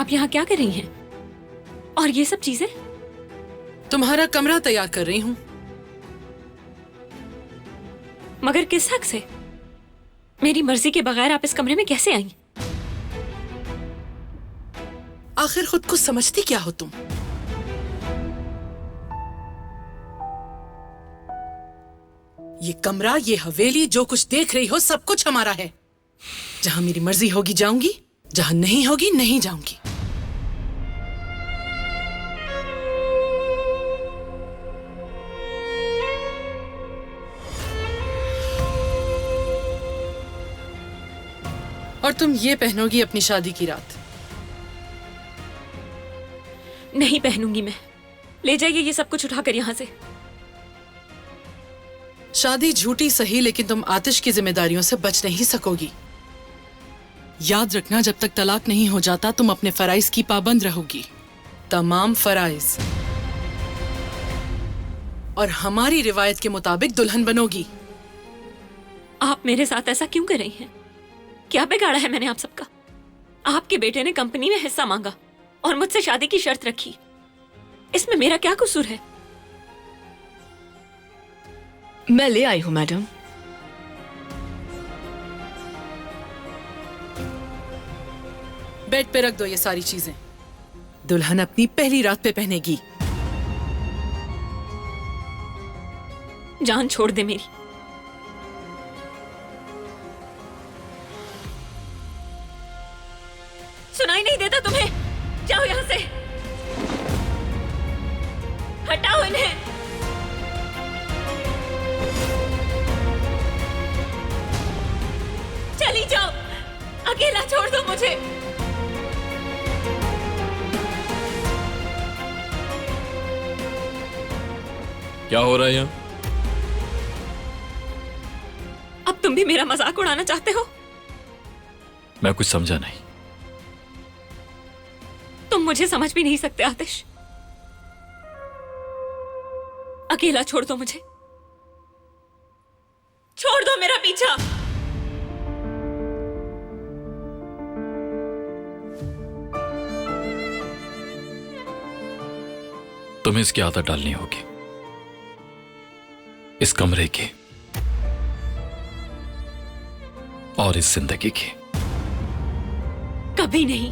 आप यहाँ क्या कर रही हैं? और ये सब चीजें? तुम्हारा कमरा तैयार कर रही हूँ। मगर किस हक से? मेरी मर्जी के बगैर आप इस कमरे में कैसे आई? आखिर खुद को समझती क्या हो तुम? ये कमरा, ये हवेली, जो कुछ देख रही हो सब कुछ हमारा है। जहां मेरी मर्जी होगी जाऊंगी, जहां नहीं होगी नहीं जाऊंगी। और तुम ये पहनोगी अपनी शादी की रात। नहीं पहनूंगी मैं। ले जाइए ये सब कुछ उठाकर यहाँ से। शादी झूठी सही, लेकिन तुम आतिश की जिम्मेदारियों से बच नहीं सकोगी। याद रखना, जब तक तलाक नहीं हो जाता तुम अपने फराइज की पाबंद रहोगी, तमाम फराइज। और हमारी रिवायत के मुताबिक दुल्हन बनोगी। आप मेरे साथ ऐसा क्यों कर रही हैं? क्या बिगाड़ा है मैंने आप सबका? आपके बेटे ने कंपनी में हिस्सा मांगा और मुझसे शादी की शर्त रखी। इसमें मेरा क्या कसूर है? मैं ले आई हूं मैडम। बेड पे रख दो ये सारी चीजें। दुल्हन अपनी पहली रात पे पहनेगी। जान छोड़ दे मेरी। सुनाई नहीं देता तुम्हें? जाओ यहां से, हटाओ इन्हें। चली जाओ, अकेला छोड़ दो मुझे। क्या हो रहा है यहाँ? अब तुम भी मेरा मजाक उड़ाना चाहते हो? मैं कुछ समझा नहीं। तुम मुझे समझ भी नहीं सकते आतिश। अकेला छोड़ दो मुझे। छोड़ दो मेरा पीछा। तुम्हें इसकी आदत डालनी होगी, इस कमरे की और इस जिंदगी की। कभी नहीं।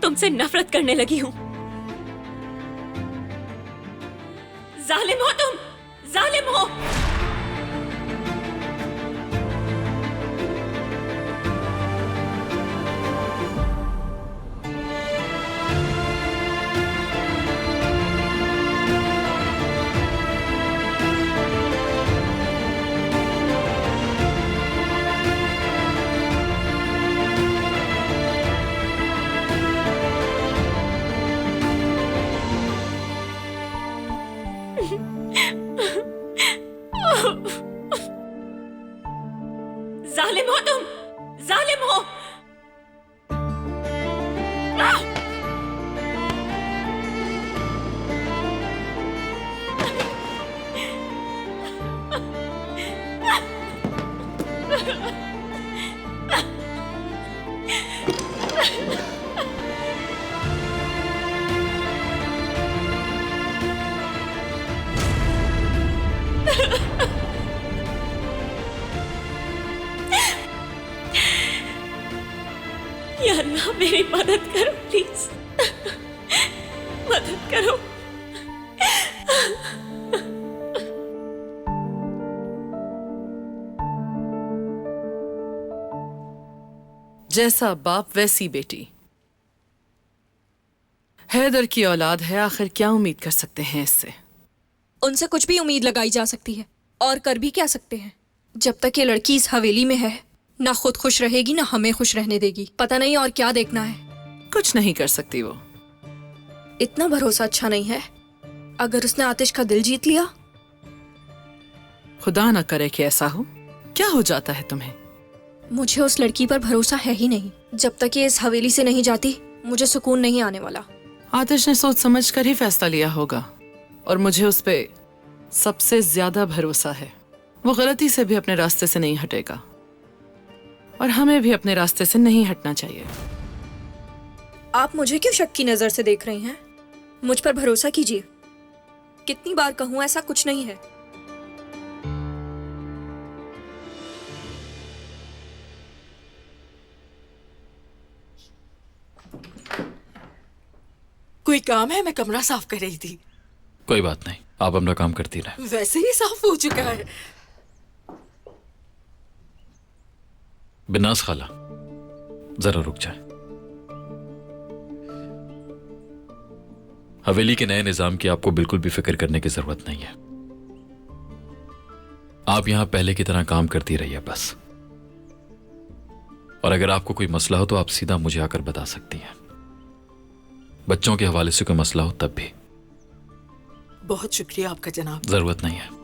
तुमसे नफरत करने लगी हूं। जालिम हो तुम, जालिम हो। जालिम हो तुम, जालिम हो। या अल्लाह मेरी मदद करो प्लीज, मदद करो। जैसा बाप वैसी बेटी। हैदर की औलाद है, आखिर क्या उम्मीद कर सकते हैं इससे? उनसे कुछ भी उम्मीद लगाई जा सकती है और कर भी क्या सकते हैं। जब तक ये लड़की इस हवेली में है, ना खुद खुश रहेगी ना हमें खुश रहने देगी। पता नहीं और क्या देखना है। कुछ नहीं कर सकती वो। इतना भरोसा अच्छा नहीं है। अगर उसने आतिश का दिल जीत लिया? खुदा ना करे कि ऐसा हो। क्या हो जाता है तुम्हें? मुझे उस लड़की पर भरोसा है ही नहीं। जब तक ये इस हवेली से नहीं जाती मुझे सुकून नहीं आने वाला। आतिश ने सोच समझ कर ही फैसला लिया होगा और मुझे उस पे सबसे ज्यादा भरोसा है। वो गलती से भी अपने रास्ते से नहीं हटेगा। और हमें भी अपने रास्ते से नहीं हटना चाहिए। आप मुझे क्यों शक की नजर से देख रही हैं? मुझ पर भरोसा कीजिए। कितनी बार कहूं, ऐसा कुछ नहीं है। कोई काम है? मैं कमरा साफ कर रही थी। कोई बात नहीं, आप अपना काम करती रहे। वैसे ही साफ हो चुका है। बिनास खाला, जरा रुक जाए। हवेली के नए निजाम की आपको बिल्कुल भी फिक्र करने की जरूरत नहीं है। आप यहां पहले की तरह काम करती रहिए बस। और अगर आपको कोई मसला हो तो आप सीधा मुझे आकर बता सकती हैं। बच्चों के हवाले से कोई मसला हो तब भी। बहुत शुक्रिया आपका जनाब। जरूरत नहीं है।